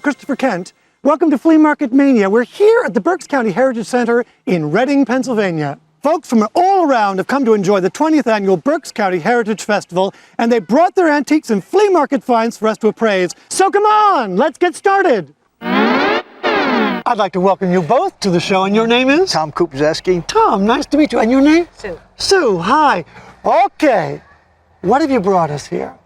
Christopher Kent. Welcome to Flea Market Mania. We're here at the Berks County Heritage Center in Reading, Pennsylvania. Folks from all around have come to enjoy the 20th annual Berks County Heritage Festival, and they brought their antiques and flea market finds for us to appraise. So come on, let's get started. I'd like to welcome you both to the show, and your name is? Tom Kupczewski. Tom, nice to meet you. And your name? Sue. Sue, hi. Okay, what have you brought us here?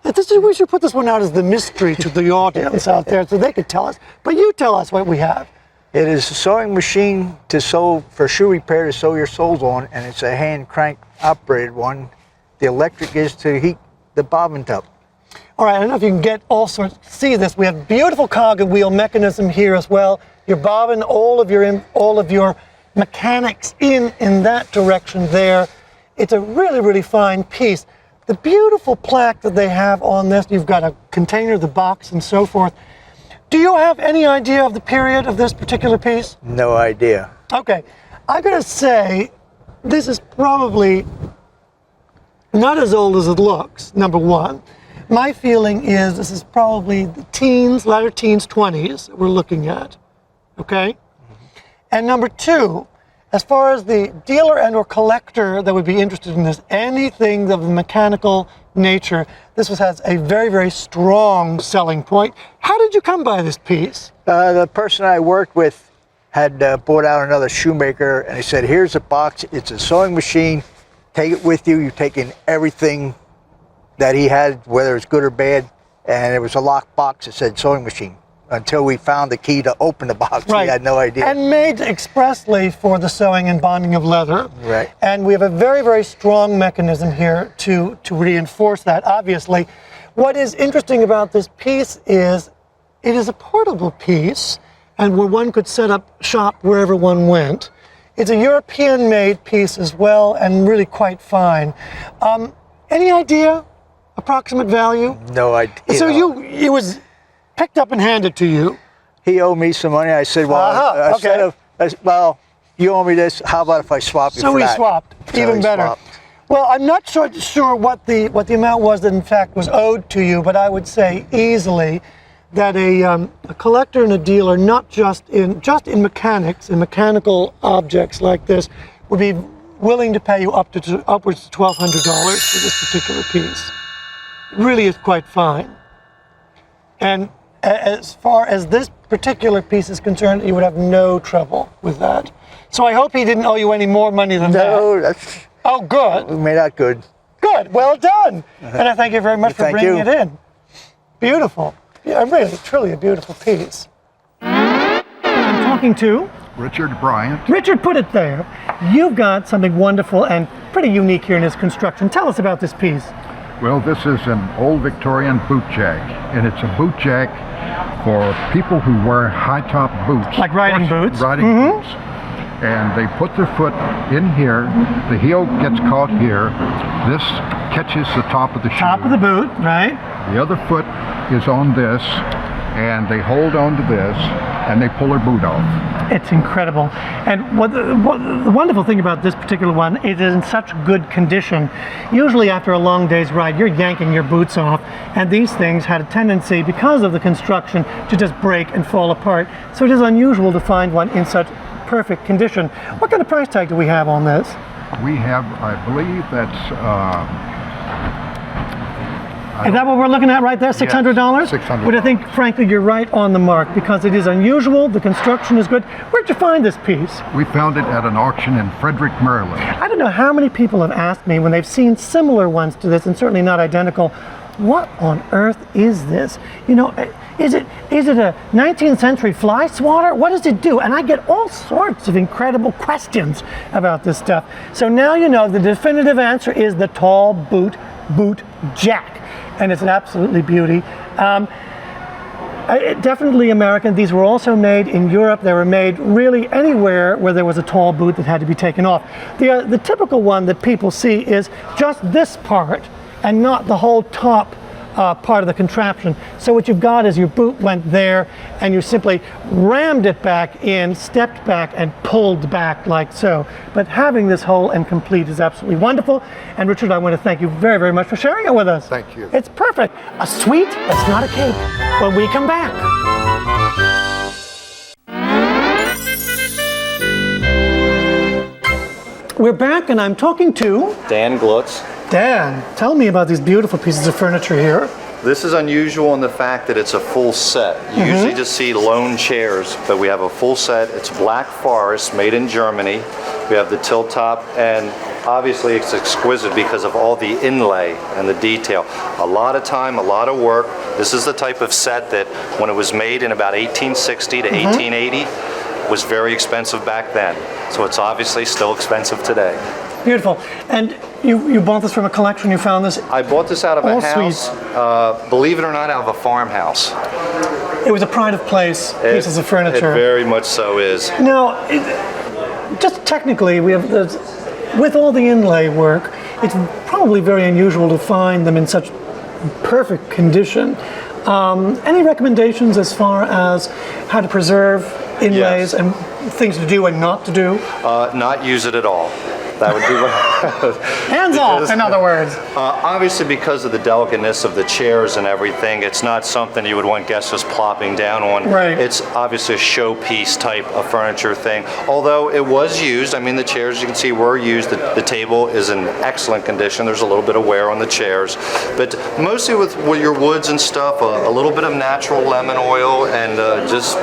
We should put this one out as the mystery to the audience out there so they could tell us. But you tell us what we have. It is a sewing machine to sew, for shoe repair, to sew your soles on, and it's a hand crank operated one. The electric is to heat the bobbin tub. All right, I don't know if you can get all sorts, see this. We have beautiful cog and wheel mechanism here as well. Your bobbin, all of your mechanics in that direction there. It's a really, really fine piece. The beautiful plaque that they have on this, you've got a container, the box, and so forth. Do you have any idea of the period of this particular piece? No idea. Okay, I'm gonna say this is probably not as old as it looks, number one. My feeling is this is probably the teens, latter teens, 20s that we're looking at, okay? And number two, as far as the dealer and or collector that would be interested in this, anything of the mechanical nature, this has a very, very strong selling point. How did you come by this piece? The person I worked with had bought out another shoemaker, and he said, here's a box, it's a sewing machine, take it with you. You take in everything that he had, whether it's good or bad, and it was a locked box that said sewing machine. Until we found the key to open the box, right. We had no idea. And made expressly for the sewing and bonding of leather. Right. And we have a very, very strong mechanism here to reinforce that, obviously. What is interesting about this piece is it is a portable piece, and where one could set up shop wherever one went. It's a European-made piece as well, and really quite fine. Any idea, approximate value? No idea. So it was picked up and handed to you. He owed me some money. I said, well, well, you owe me this. How about if I swap you for that? So we swapped, even better. Well, I'm not sure what the amount was that in fact was owed to you, but I would say easily that a collector and a dealer, not just in mechanics and mechanical objects like this, would be willing to pay you upwards of $1,200 for this particular piece. It really is quite fine. And as far as this particular piece is concerned, you would have no trouble with that. So I hope he didn't owe you any more money than that. No, that's... Oh, good. We made out good. Good, well done. And I thank you very much for bringing it in. Beautiful. Yeah, really, truly a beautiful piece. I'm talking to... Richard Bryant. Richard, put it there. You've got something wonderful and pretty unique here in this construction. Tell us about this piece. Well, this is an old Victorian boot jack, and it's a boot jack for people who wear high-top boots. Like riding boots? Riding boots. And they put their foot in here, the heel gets caught here, this catches the top of the shoe. Top of the boot, right. The other foot is on this, and they hold on to this, and they pull their boot off. It's incredible. And what the wonderful thing about this particular one, it is in such good condition. Usually after a long day's ride, you're yanking your boots off, and these things had a tendency, because of the construction, to just break and fall apart. So it is unusual to find one in such perfect condition. What kind of price tag do we have on this? We have, I believe that's... Is that what we're looking at right there, $600? Yes, $600. But I think, frankly, you're right on the mark because it is unusual, the construction is good. Where'd you find this piece? We found it at an auction in Frederick, Maryland. I don't know how many people have asked me when they've seen similar ones to this, and certainly not identical, what on earth is this? You know, is it a 19th century fly swatter? What does it do? And I get all sorts of incredible questions about this stuff. So now you know the definitive answer is the tall boot jack. And it's an absolutely beauty. Definitely American. These were also made in Europe. They were made really anywhere where there was a tall boot that had to be taken off. The typical one that people see is just this part and not the whole top part of the contraption. So what you've got is your boot went there and you simply rammed it back in, stepped back and pulled back like so. But having this whole and complete is absolutely wonderful. And Richard, I want to thank you very, very much for sharing it with us. Thank you. It's perfect. A sweet, that's not a cake, when we come back. we're back and I'm talking to Dan Glutz. Dan. Tell me about these beautiful pieces of furniture here. This is unusual in the fact that it's a full set. You usually just see lone chairs, but we have a full set. It's black forest, made in Germany. We have the tilt top, and obviously it's exquisite because of all the inlay and the detail. A lot of time, a lot of work. This is the type of set that when it was made in about 1860 to 1880, was very expensive back then. So it's obviously still expensive today. Beautiful. And you bought this from a collection, you found this? I bought this out of a house, sweet. believe it or not, out of a farmhouse. It was a pride of place, pieces of furniture. It very much so is. Now, just technically, we have with all the inlay work, it's probably very unusual to find them in such perfect condition. Any recommendations as far as how to preserve inlays and things to do and not to do? Not use it at all. That would be what. Hands off, in other words. Obviously, because of the delicateness of the chairs and everything, it's not something you would want guests just plopping down on. Right. It's obviously a showpiece type of furniture thing. Although it was used, I mean, the chairs you can see were used. The table is in excellent condition. There's a little bit of wear on the chairs, but mostly with your woods and stuff, a little bit of natural lemon oil and just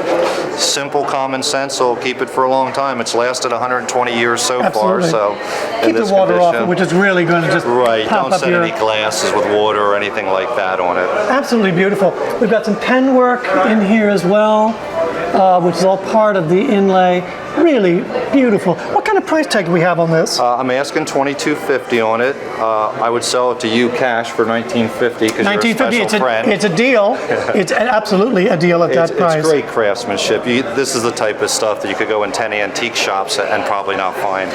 simple common sense will keep it for a long time. It's lasted 120 years so far. So. Keep the water off it, which is really going to just pop Don't up set your... any glasses with water or anything like that on it. Absolutely beautiful. We've got some pen work in here as well, which is all part of the inlay. Really beautiful. What kind of price tag do we have on this? I'm asking $22.50 on it. I would sell it to you cash for $19.50 because you're a special friend. It's a deal. It's absolutely a deal at that price. It's great craftsmanship. This is the type of stuff that you could go in 10 antique shops and probably not find.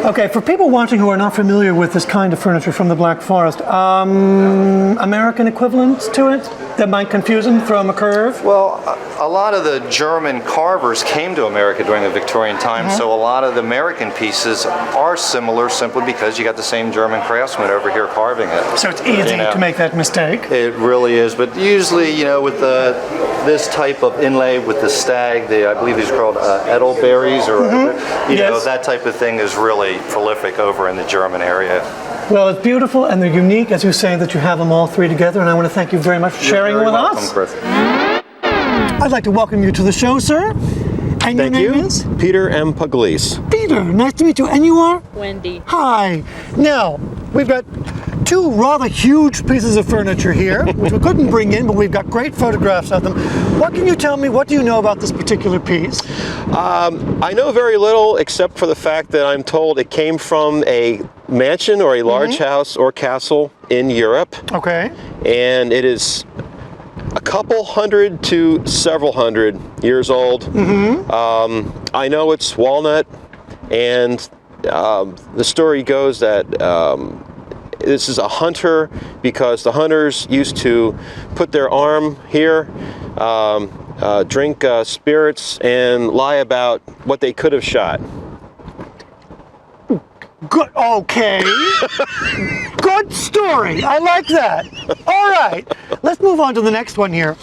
Okay, for people watching who are not familiar with this kind of furniture from the Black Forest, American equivalents to it that might confuse them from a curve? Well, a lot of the German carvers came to America during the Victorian time, so a lot of the American pieces are similar simply because you got the same German craftsmen over here carving it. So it's easy to make that mistake. It really is, but usually, with this type of inlay with the stag, I believe these are called edelberries, or that type of thing is really prolific over in the German area. Well, it's beautiful and they're unique, as you say, that you have them all three together, and I want to thank you very much for sharing with us. Chris. I'd like to welcome you to the show, sir. And your name is? Peter M. Pugliese. Peter, nice to meet you. And you are? Wendy. Hi. Now, we've got two rather huge pieces of furniture here, which we couldn't bring in, but we've got great photographs of them. What can you tell me? What do you know about this particular piece? I know very little except for the fact that I'm told it came from a mansion or a large house or castle in Europe. Okay. And it is a couple hundred to several hundred years old. I know it's walnut, and the story goes that this is a hunter because the hunters used to put their arm here, drink spirits, and lie about what they could have shot. Good. Okay. Good story. I like that. All right. Let's move on to the next one here.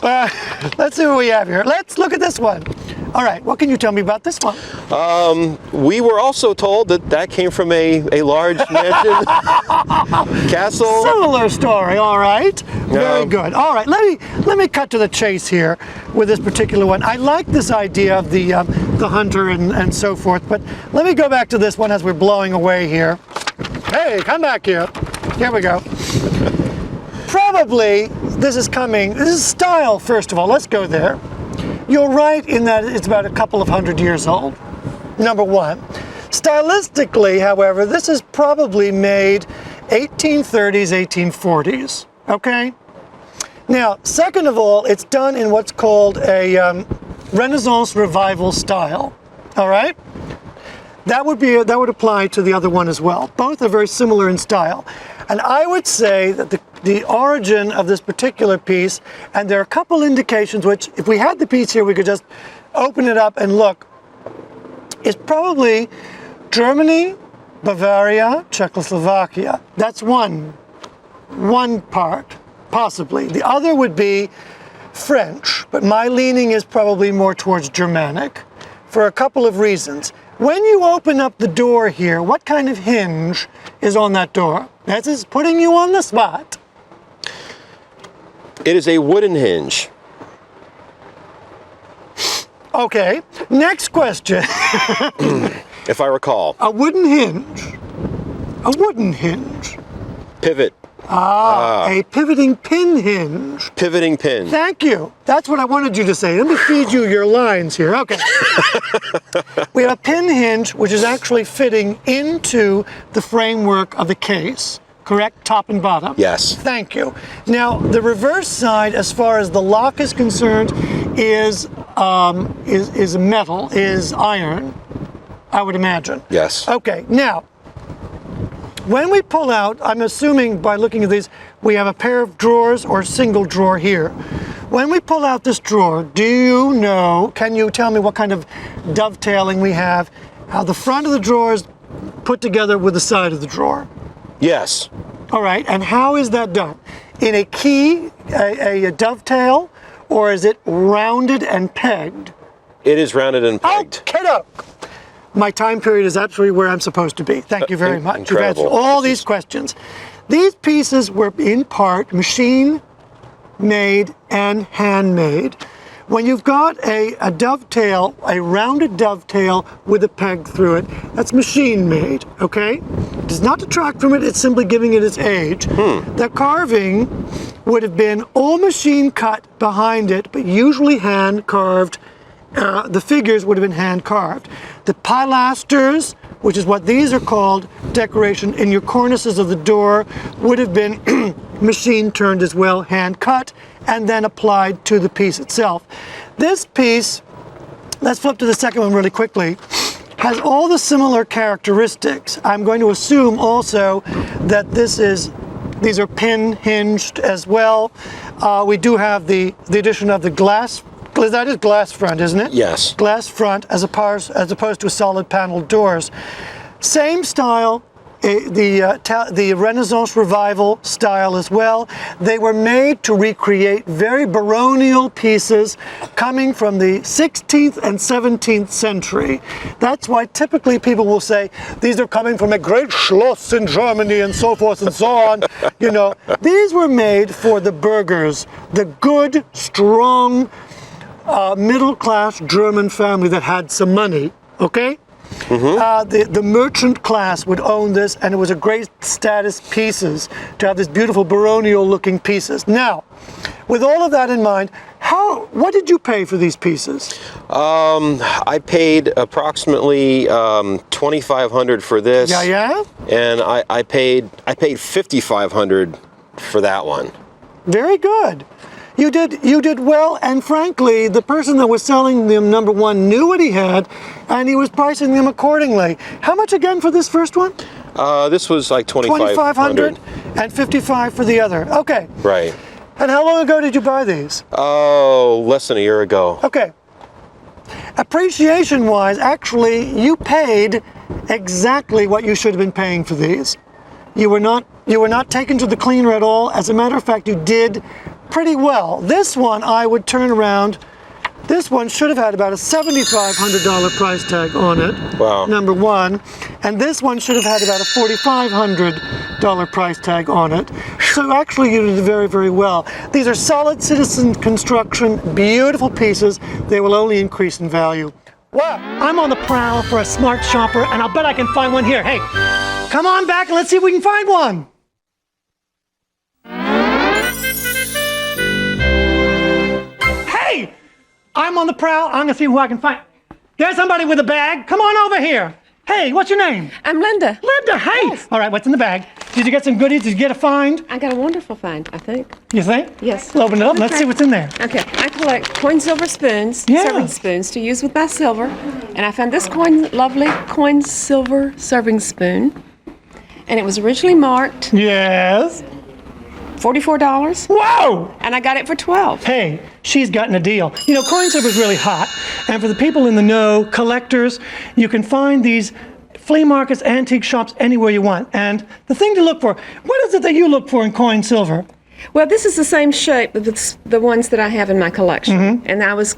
Let's see what we have here. Let's look at this one. All right. What can you tell me about this one? We were also told that came from a large mansion castle. Similar story. All right. Very good. All right. Let me cut to the chase here with this particular one. I like this idea of the hunter and so forth, but let me go back to this one as we're blowing away here. Hey, come back here. Here we go. Probably this is style, first of all. Let's go there. You're right in that it's about a couple of hundred years old, number one. Stylistically, however, this is probably made 1830s, 1840s, okay? Now, second of all, it's done in what's called a Renaissance Revival style, all right? That would apply to the other one as well. Both are very similar in style. And I would say that the origin of this particular piece, and there are a couple indications which, if we had the piece here, we could just open it up and look, is probably Germany, Bavaria, Czechoslovakia. That's one part, possibly. The other would be French, but my leaning is probably more towards Germanic. for a couple of reasons. When you open up the door here, what kind of hinge is on that door? This is putting you on the spot. It is a wooden hinge. Okay, next question. If I recall. A wooden hinge. A wooden hinge. Pivot. A pivoting pin hinge. Pivoting pin. Thank you. That's what I wanted you to say. Let me feed you your lines here. Okay. We have a pin hinge, which is actually fitting into the framework of the case. Correct? Top and bottom? Yes. Thank you. Now, the reverse side, as far as the lock is concerned, is metal, is iron, I would imagine. Yes. Okay, now, when we pull out, I'm assuming by looking at these, we have a pair of drawers or a single drawer here. When we pull out this drawer, do you know, can you tell me what kind of dovetailing we have, how the front of the drawer is put together with the side of the drawer? Yes. All right, and how is that done? In a key, a dovetail, or is it rounded and pegged? It is rounded and pegged. Oh, kiddo! My time period is absolutely where I'm supposed to be. Thank you very much. You've answered all these questions. These pieces were in part machine-made and handmade. When you've got a dovetail, a rounded dovetail with a peg through it, that's machine-made, okay? It does not detract from it, it's simply giving it its age. The carving would have been all machine cut behind it, but usually hand carved. The figures would have been hand carved. The pilasters, which is what these are called, decoration in your cornices of the door, would have been machine turned as well, hand cut, and then applied to the piece itself. This piece, let's flip to the second one really quickly, has all the similar characteristics. I'm going to assume also that these are pin hinged as well. We do have the addition of the glass. That is glass front, isn't it? Yes. Glass front as opposed to solid paneled doors. Same style, the Renaissance Revival style as well. They were made to recreate very baronial pieces coming from the 16th and 17th century. That's why typically people will say, these are coming from a great Schloss in Germany and so forth and so on. You know, these were made for the burghers, the good, strong, middle-class German family that had some money, okay? The merchant class would own this, and it was a great status pieces to have these beautiful baronial-looking pieces. Now, with all of that in mind, what did you pay for these pieces? I paid approximately $2,500 for this. Yeah. And I paid $5,500 for that one. Very good. You did well, and frankly, the person that was selling them, number one, knew what he had, and he was pricing them accordingly. How much again for this first one? This was like $2,500 and $55 for the other. Okay. Right. And how long ago did you buy these? Oh, less than a year ago. Okay. Appreciation-wise, actually, you paid exactly what you should have been paying for these. You were not taken to the cleaner at all. As a matter of fact, you did pretty well. This one I would turn around. This one should have had about a $7,500 price tag on it. Wow. Number one. And this one should have had about a $4,500 price tag on it. So actually you did very, very well. These are solid citizen construction, beautiful pieces. They will only increase in value. Well, I'm on the prowl for a smart shopper, and I'll bet I can find one here. Hey, come on back and let's see if we can find one. Hey, I'm on the prowl. I'm gonna see who I can find. There's somebody with a bag. Come on over here. Hey, what's your name? I'm Linda. Linda, hey. Yes. All right, what's in the bag? Did you get some goodies? Did you get a find? I got a wonderful find, I think. You think? Yes. Well, open it up. Let's Okay. see what's in there. Okay, I collect coin silver spoons, Yeah. serving spoons to use with my silver. And I found this lovely coin silver serving spoon. And it was originally marked Yes. $44. Whoa! And I got it for $12. Hey, she's gotten a deal. You know, coin silver is really hot. And for the people in the know, collectors, you can find these flea markets, antique shops, anywhere you want. And the thing to look for, what is it that you look for in coin silver? Well, this is the same shape as the ones that I have in my collection. And I was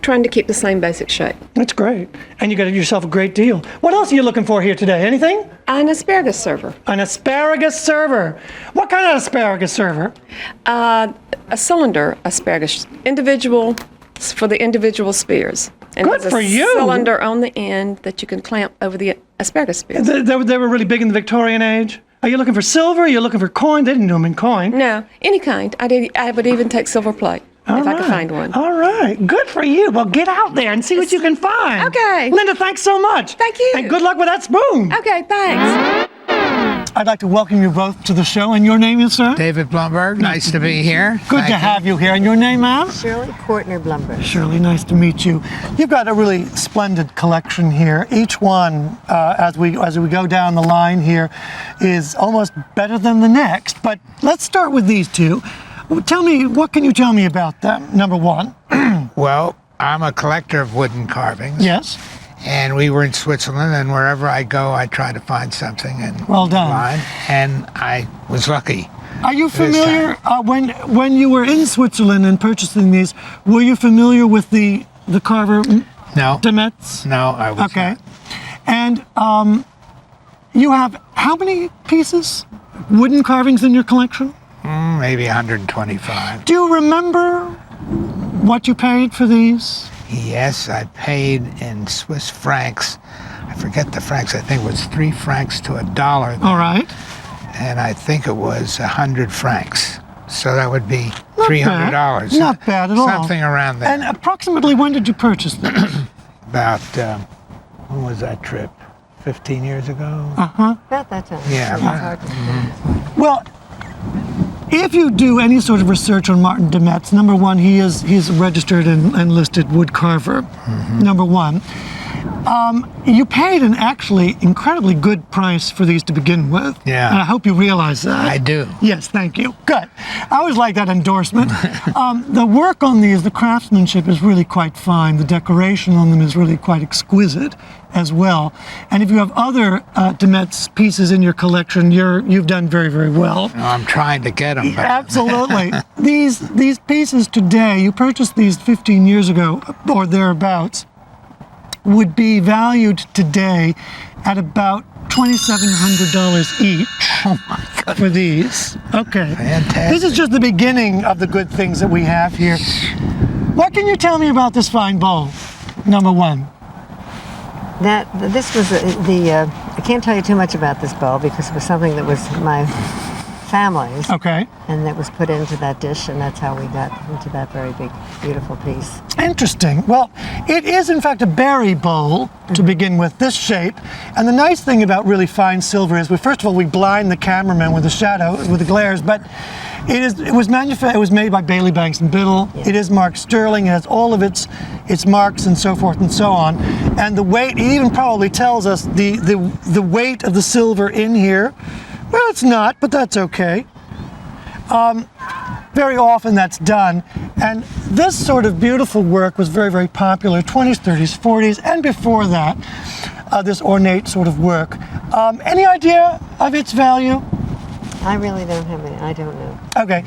trying to keep the same basic shape. That's great. And you got yourself a great deal. What else are you looking for here today? Anything? An asparagus server. An asparagus server. What kind of asparagus server? A cylinder asparagus, individual, for the individual spears. And Good there's for a you. cylinder on the end that you can clamp over the asparagus spears. They were really big in the Victorian age. Are you looking for silver? Are you looking for coin? They didn't do them in coin. No, any kind. I would even take silver plate if I could find one. All right. Good for you. Well, get out there and see what you can find. Okay. Linda, thanks so much. Thank you. And good luck with that spoon. Okay, thanks. I'd like to welcome you both to the show. And your name is, sir? David Blumberg, nice to be here. Good Thank to you. have you here. And your name, ma'am? Shirley Courtner Blumberg. Shirley, nice to meet you. You've got a really splendid collection here. Each one, as we go down the line here, is almost better than the next. But let's start with these two. Tell me, what can you tell me about them? Number one. Well, I'm a collector of wooden carvings. Yes. And we were in Switzerland, and wherever I go, I try to find something and Well done. line, and I was lucky. Are you this familiar, when you were in Switzerland and purchasing these, were you familiar with the carver No, Demetz? no, I was Okay. not. And you have how many pieces? Wooden carvings in your collection? Maybe 125. Do you remember what you paid for these? Yes, I paid in Swiss francs. I forget the francs. I think it was 3 francs to $1. All right. And I think it was 100 francs. So that would be Not $300. bad. Not bad at all. Something around there. And approximately when did you purchase them? About, when was that trip? 15 years ago? About that time. Yeah. It's hard to say. Well, if you do any sort of research on Martin Demetz, number one, he's a registered and listed wood carver. Number one. You paid an actually incredibly good price for these to begin with. Yeah. And I hope you realize that. I do. Yes, thank you. Good. I always like that endorsement. The work on these, the craftsmanship is really quite fine. The decoration on them is really quite exquisite as well. And if you have other Demetz pieces in your collection, you've done very, very well. I'm trying to get them. But Absolutely. These pieces today, you purchased these 15 years ago or thereabouts, would be valued today at about $2,700 each. oh my God. For these. Okay. Fantastic. This is just the beginning of the good things that we have here. What can you tell me about this fine bowl? Number one. This was I can't tell you too much about this bowl because it was something that was my family's. Okay. And that was put into that dish, and that's how we got into that very big, beautiful piece. Interesting. Well, it is in fact a berry bowl to begin with, this shape. And the nice thing about really fine silver is, first of all, we blind the cameraman with the shadow, with the glares, but it was made by Bailey Banks and Biddle. Yeah. It is marked sterling. It has all of its marks and so forth and so on. And the weight, it even probably tells us the weight of the silver in here. Well, it's not, but that's okay. Very often that's done. And this sort of beautiful work was very, very popular, 20s, 30s, 40s, and before that, this ornate sort of work. Any idea of its value? I really don't have any. I don't know. Okay.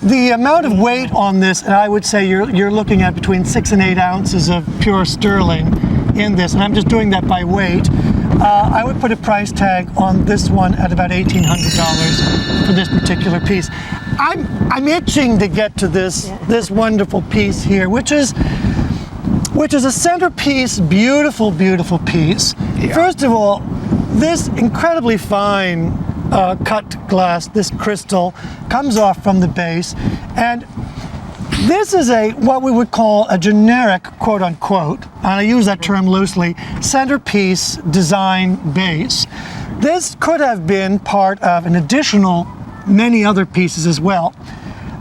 The amount of weight on this, and I would say you're looking at between 6 and 8 ounces of pure sterling in this, and I'm just doing that by weight. I would put a price tag on this one at about $1,800 for this particular piece. I'm itching to get to this wonderful piece here, which is a centerpiece, beautiful, beautiful piece. Yeah. First of all, this incredibly fine cut glass, this crystal, comes off from the base, and this is what we would call a generic, quote unquote, and I use that term loosely, centerpiece design base. This could have been part of an additional many other pieces as well.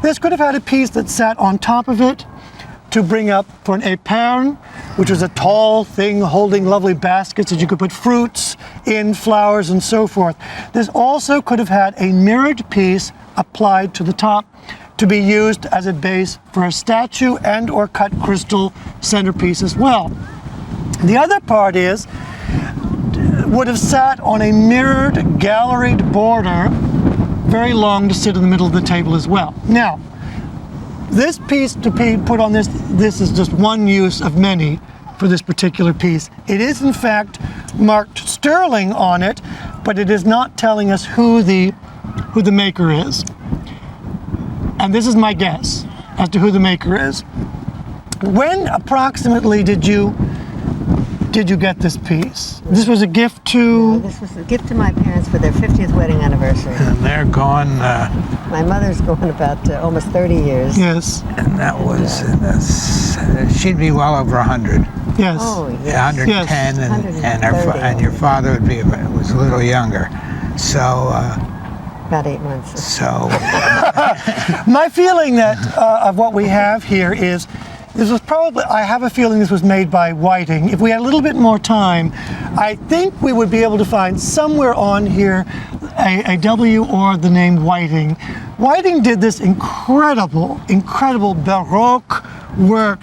This could have had a piece that sat on top of it to bring up for an épergne, which was a tall thing holding lovely baskets that you could put fruits in, flowers, and so forth. This also could have had a mirrored piece applied to the top to be used as a base for a statue and or cut crystal centerpiece as well. The other part would have sat on a mirrored galleried border, very long, to sit in the middle of the table as well. Now, This piece to be put on this is just one use of many for this particular piece. It is in fact marked sterling on it, but it is not telling us who the maker is. And this is my guess as to who the maker is. When approximately did you get this piece? This was a gift to... This was a gift to my parents for their 50th wedding anniversary. And they're gone, My mother's going about almost 30 years. Yes. and that was, she'd be well over 100. Yes. Oh, yes. 110, Yes. and your father was a little younger. So, About 8 months. so My feeling that of what we have here is this was probably, I have a feeling this was made by Whiting. If we had a little bit more time, I think we would be able to find somewhere on here a W or the name Whiting. Whiting did this incredible Baroque work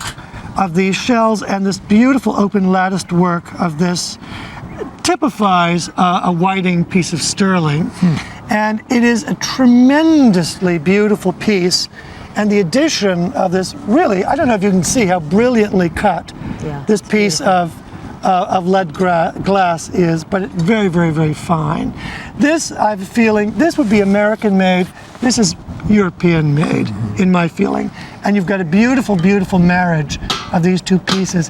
of these shells, and this beautiful open latticed work of this typifies a Whiting piece of sterling. And it is a tremendously beautiful piece. And the addition of this, really, I don't know if you can see how brilliantly cut this piece of lead glass is, but it's very, very, very fine. This, I have a feeling, this would be American made. This is European made, in my feeling. And you've got a beautiful, beautiful marriage of these two pieces.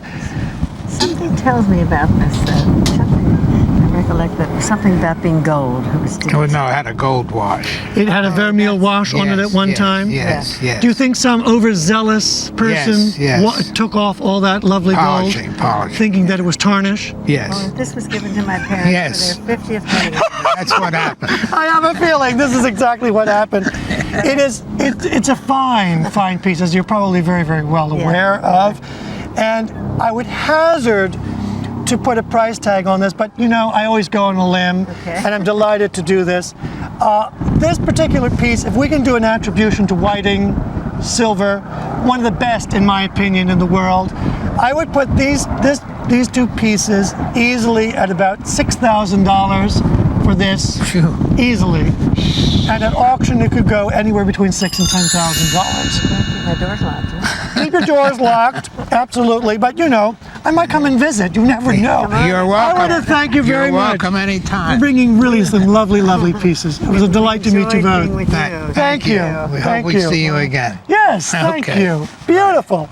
Something tells me about this. I recollect that something about being gold. no, it had a gold wash. It had a vermeil wash on it at one time. Yes, yes. Do you think some overzealous person Yes. took off all that lovely Polishing, gold, thinking that it was tarnish? Yes. This was given to my parents Yes. for their 50th wedding. That's what happened. I have a feeling this is exactly what happened. It's a fine piece, as you're probably very, very well aware of. And I would hazard to put a price tag on this, but you know, I always go on a limb, and I'm delighted to do this. This particular piece, if we can do an attribution to Whiting silver, one of the best in my opinion in the world, I would put these two pieces easily at about $6,000 for this, easily. And at auction it could go anywhere between $6,000 and $10,000. My door's locked. Huh? Keep your doors locked, absolutely. But you know, I might come and visit. You never know. You're welcome. I want to thank you very You're much welcome for anytime. bringing really some lovely, lovely pieces. It was a delight to meet you Enjoyed being both. with you. Thank you. We Thank hope we you. see you again. Yes, thank Okay. you. Beautiful.